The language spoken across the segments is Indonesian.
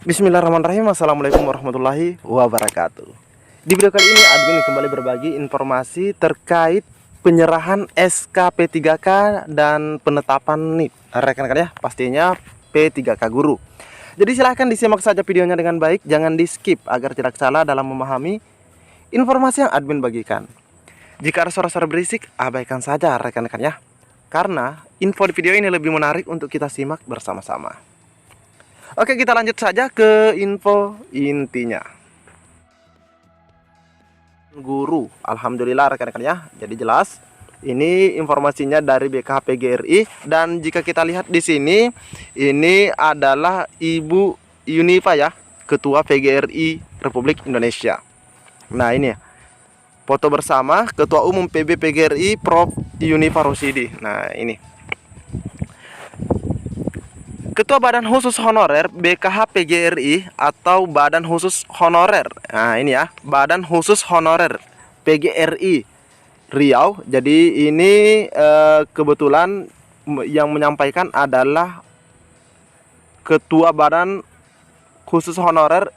Bismillahirrahmanirrahim. Assalamualaikum warahmatullahi wabarakatuh. Di video kali ini admin kembali berbagi informasi terkait penyerahan SK P3K dan penetapan NIP rekan-rekan ya, pastinya P3K guru. Jadi silahkan disimak saja videonya dengan baik, jangan di skip agar tidak salah dalam memahami informasi yang admin bagikan. Jika ada suara-suara berisik, abaikan saja rekan-rekan ya, karena info di video ini lebih menarik untuk kita simak bersama-sama. Oke, kita lanjut saja ke info intinya. Guru, alhamdulillah rekan-rekan ya. Jadi jelas, ini informasinya dari BKHPGRI, dan jika kita lihat di sini, ini adalah Ibu Yunifa ya, Ketua PGRI Republik Indonesia. Nah, ini ya, foto bersama Ketua Umum PB PGRI Prof Yunifa Rusidi. Nah, ini Ketua Badan Khusus Honorer BKH PGRI atau Badan Khusus Honorer. Nah, ini ya, Badan Khusus Honorer PGRI Riau. Jadi ini kebetulan yang menyampaikan adalah Ketua Badan Khusus Honorer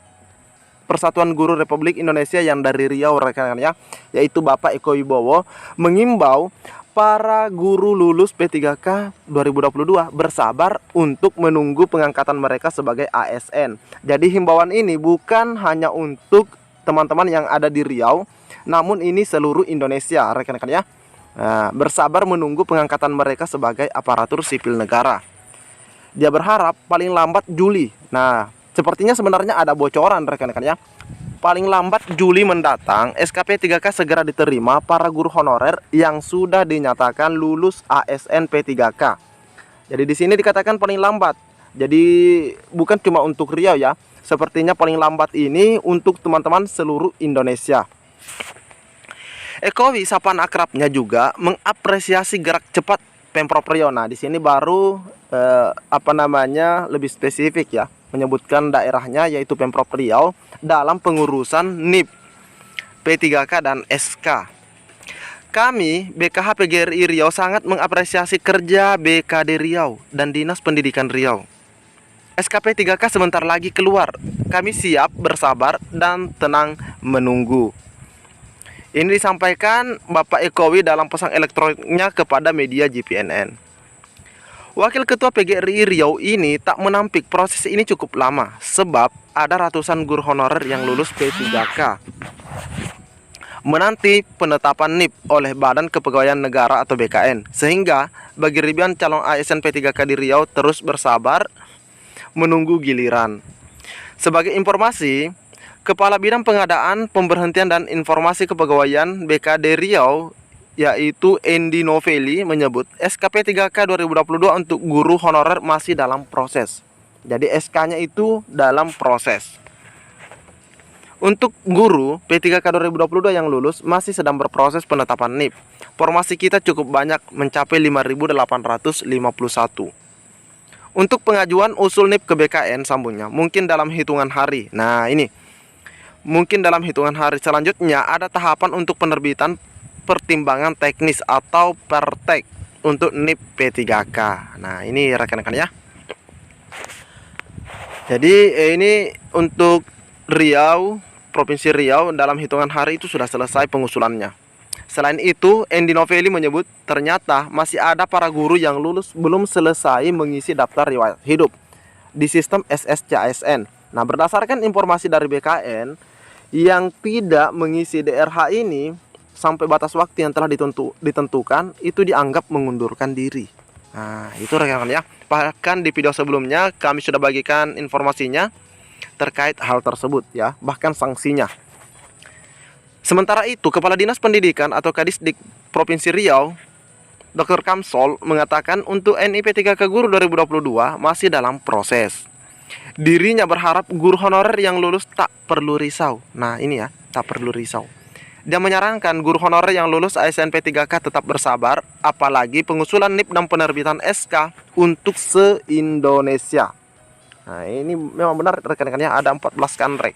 Persatuan Guru Republik Indonesia yang dari Riau rekan-rekan ya, yaitu Bapak Eko Wibowo, mengimbau para guru lulus P3K 2022 bersabar untuk menunggu pengangkatan mereka sebagai ASN. Jadi himbauan ini bukan hanya untuk teman-teman yang ada di Riau, namun ini seluruh Indonesia rekan-rekan ya. Nah, bersabar menunggu pengangkatan mereka sebagai aparatur sipil negara. Dia berharap paling lambat Juli. Nah, sepertinya sebenarnya ada bocoran rekan-rekan ya. Paling lambat Juli mendatang, SKP 3K segera diterima para guru honorer yang sudah dinyatakan lulus ASN P3K. Jadi di sini dikatakan paling lambat. Jadi bukan cuma untuk Riau ya. Sepertinya paling lambat ini untuk teman-teman seluruh Indonesia. Ekowi sapaan akrabnya juga mengapresiasi gerak cepat Pemprov Riau. Nah, di sini baru lebih spesifik ya, menyebutkan daerahnya yaitu Pemprov Riau dalam pengurusan NIP, P3K dan SK. Kami BKH PGRI Riau sangat mengapresiasi kerja BKD Riau dan Dinas Pendidikan Riau. SKP 3K sebentar lagi keluar. Kami siap, bersabar dan tenang menunggu. Ini disampaikan Bapak Ekowi dalam pesan elektroniknya kepada media JPNN. Wakil Ketua PGRI Riau ini tak menampik proses ini cukup lama, sebab ada ratusan guru honorer yang lulus P3K menanti penetapan NIP oleh Badan Kepegawaian Negara atau BKN. Sehingga bagi ribuan calon ASN P3K di Riau terus bersabar menunggu giliran. Sebagai informasi, Kepala Bidang Pengadaan, Pemberhentian dan Informasi Kepegawaian BKD Riau yaitu Endi Noveli menyebut SKP 3K 2022 untuk guru honorer masih dalam proses. Jadi SK-nya itu dalam proses. Untuk guru P3K 2022 yang lulus masih sedang berproses penetapan NIP. Formasi kita cukup banyak, mencapai 5.851. Untuk pengajuan usul NIP ke BKN sambungnya mungkin dalam hitungan hari. Nah, ini mungkin dalam hitungan hari. Selanjutnya ada tahapan untuk penerbitan pertimbangan teknis atau pertek untuk NIP P3K. Nah, ini rekan-rekan ya. Jadi ini untuk Riau, Provinsi Riau dalam hitungan hari itu sudah selesai pengusulannya. Selain itu, Endi Noveli menyebut ternyata masih ada para guru yang lulus belum selesai mengisi daftar riwayat hidup di sistem SSCASN. Nah, berdasarkan informasi dari BKN, yang tidak mengisi DRH ini sampai batas waktu yang telah ditentukan itu dianggap mengundurkan diri. Nah, itu rekan-rekan ya. Bahkan di video sebelumnya kami sudah bagikan informasinya terkait hal tersebut ya, bahkan sanksinya. Sementara itu, Kepala Dinas Pendidikan atau Kadisdik Provinsi Riau, Dr. Kamsol mengatakan untuk NIP 3K Guru 2022 masih dalam proses. Dirinya berharap guru honorer yang lulus tak perlu risau. Nah, ini ya, tak perlu risau. Dia menyarankan guru honorer yang lulus ASN P3K tetap bersabar, apalagi pengusulan NIP dan penerbitan SK untuk se-Indonesia. Nah, ini memang benar rekan-rekannya, ada 14 kanrek.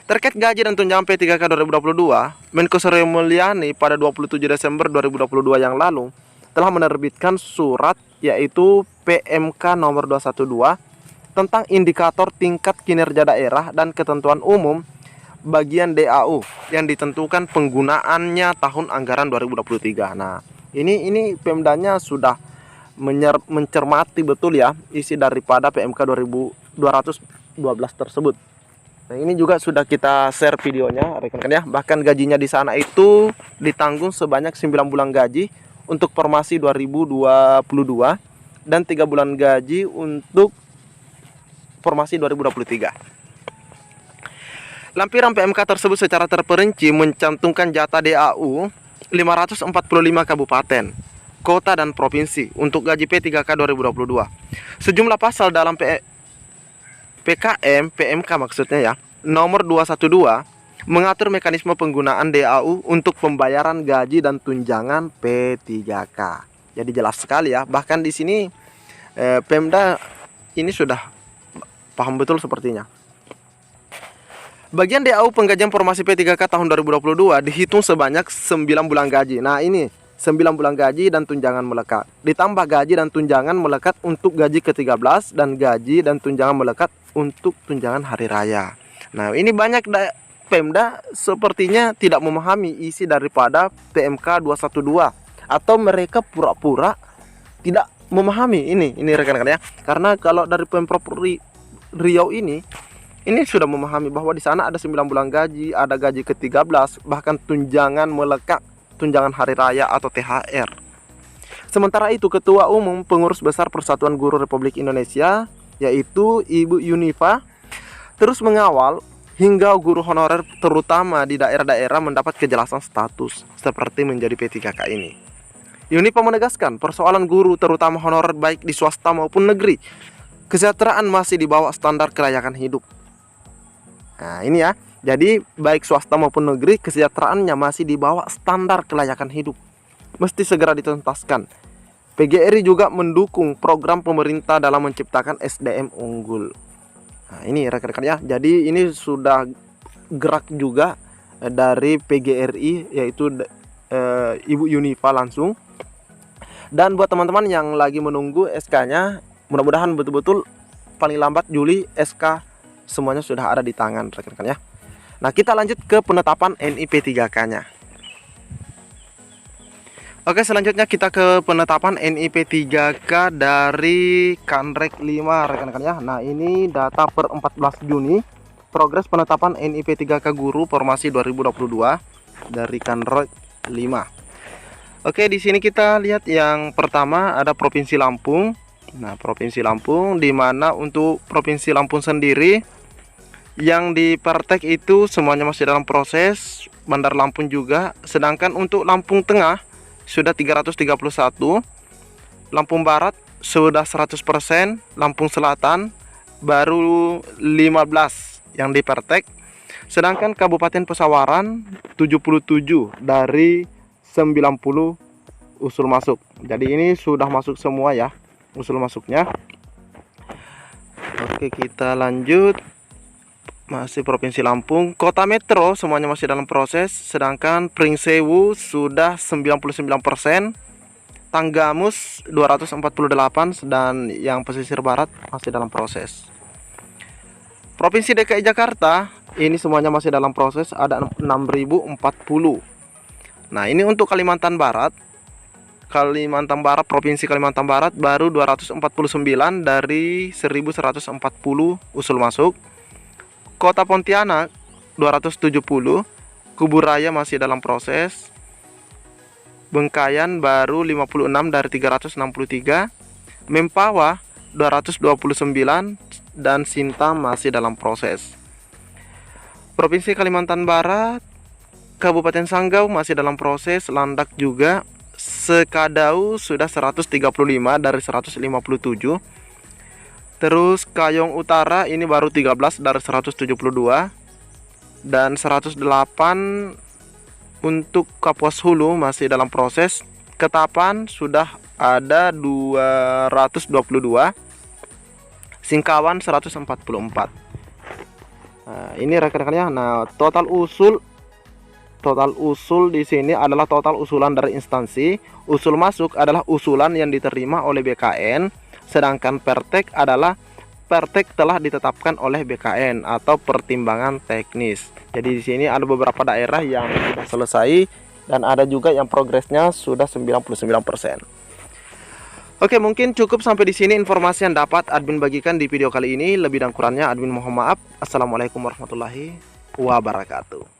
Terkait gaji dan tunjangan P3K 2022, Menko Sri Mulyani pada 27 Desember 2022 yang lalu telah menerbitkan surat yaitu PMK nomor 212 tentang indikator tingkat kinerja daerah dan ketentuan umum bagian DAU yang ditentukan penggunaannya tahun anggaran 2023. Nah, ini Pemdanya sudah mencermati betul ya isi daripada PMK 2212 tersebut. Nah, ini juga sudah kita share videonya rekan-rekan ya. Bahkan gajinya di sana itu ditanggung sebanyak 9 bulan gaji untuk formasi 2022 dan 3 bulan gaji untuk formasi 2023. Lampiran PMK tersebut secara terperinci mencantumkan jatah DAU 545 kabupaten, kota dan provinsi untuk gaji P3K 2022. Sejumlah pasal dalam PKM PMK maksudnya ya, nomor 212 mengatur mekanisme penggunaan DAU untuk pembayaran gaji dan tunjangan P3K. Jadi jelas sekali ya. Bahkan di sini Pemda ini sudah paham betul sepertinya. Bagian DAU penggajian formasi P3K tahun 2022 dihitung sebanyak 9 bulan gaji. Nah, ini 9 bulan gaji dan tunjangan melekat. Ditambah gaji dan tunjangan melekat untuk gaji ke-13 dan gaji dan tunjangan melekat untuk tunjangan hari raya. Nah, ini banyak Pemda sepertinya tidak memahami isi daripada PMK 212 atau mereka pura-pura tidak memahami ini rekan-rekan ya. Karena kalau dari Pemprov Riau ini sudah memahami bahwa di sana ada 9 bulan gaji, ada gaji ke-13, bahkan tunjangan melekat, tunjangan hari raya atau THR. Sementara itu, Ketua Umum Pengurus Besar Persatuan Guru Republik Indonesia, yaitu Ibu Yunifa, terus mengawal hingga guru honorer terutama di daerah-daerah mendapat kejelasan status seperti menjadi P3K ini. Yunifa menegaskan persoalan guru terutama honorer baik di swasta maupun negeri, kesejahteraan masih di bawah standar kelayakan hidup. Nah, ini ya. Jadi baik swasta maupun negeri kesejahteraannya masih di bawah standar kelayakan hidup. Mesti segera dituntaskan. PGRI juga mendukung program pemerintah dalam menciptakan SDM unggul. Nah, ini rekan-rekan ya. Jadi ini sudah gerak juga dari PGRI yaitu Ibu Yunifa langsung. Dan buat teman-teman yang lagi menunggu SK-nya, mudah-mudahan betul-betul paling lambat Juli SK semuanya sudah ada di tangan rekan-rekan ya. Nah, kita lanjut ke penetapan NIP 3K-nya. Oke, selanjutnya kita ke penetapan NIP 3K dari Kanrek 5 rekan-rekan ya. Nah, ini data per 14 Juni progres penetapan NIP 3K guru formasi 2022 dari Kanrek 5. Oke, di sini kita lihat yang pertama ada Provinsi Lampung. Nah, Provinsi Lampung, di mana untuk Provinsi Lampung sendiri yang di Pertek itu semuanya masih dalam proses, Bandar Lampung juga. Sedangkan untuk Lampung Tengah sudah 331, Lampung Barat sudah 100%, Lampung Selatan baru 15 yang di Pertek. Sedangkan Kabupaten Pesawaran 77 dari 90 usul masuk. Jadi ini sudah masuk semua ya usul masuknya. Oke, kita lanjut. Masih Provinsi Lampung, Kota Metro semuanya masih dalam proses. Sedangkan Pringsewu sudah 99%, Tanggamus 248, dan yang pesisir barat masih dalam proses. Provinsi DKI Jakarta ini semuanya masih dalam proses, ada 6040. Nah, ini untuk Kalimantan Barat. Provinsi Kalimantan Barat baru 249 dari 1140 usul masuk. Kota Pontianak 270, Kuburaya masih dalam proses. Bengkayan baru 56 dari 363, Mempawah 229, dan Sinta masih dalam proses. Provinsi Kalimantan Barat, Kabupaten Sanggau masih dalam proses, Landak juga. Sekadau sudah 135 dari 157. Terus Kayong Utara ini baru 13 dari 172, dan 108 untuk Kapuas Hulu masih dalam proses. Ketapang sudah ada 222, Singkawan 144. Nah, ini rekan-rekannya. Nah, total usul di sini adalah total usulan dari instansi. Usul masuk adalah usulan yang diterima oleh BKN. Sedangkan Pertek adalah Pertek telah ditetapkan oleh BKN atau pertimbangan teknis. Jadi di sini ada beberapa daerah yang sudah selesai dan ada juga yang progresnya sudah 99%. Oke, mungkin cukup sampai di sini informasi yang dapat admin bagikan di video kali ini. Lebih dan kurangnya admin mohon maaf. Assalamualaikum warahmatullahi wabarakatuh.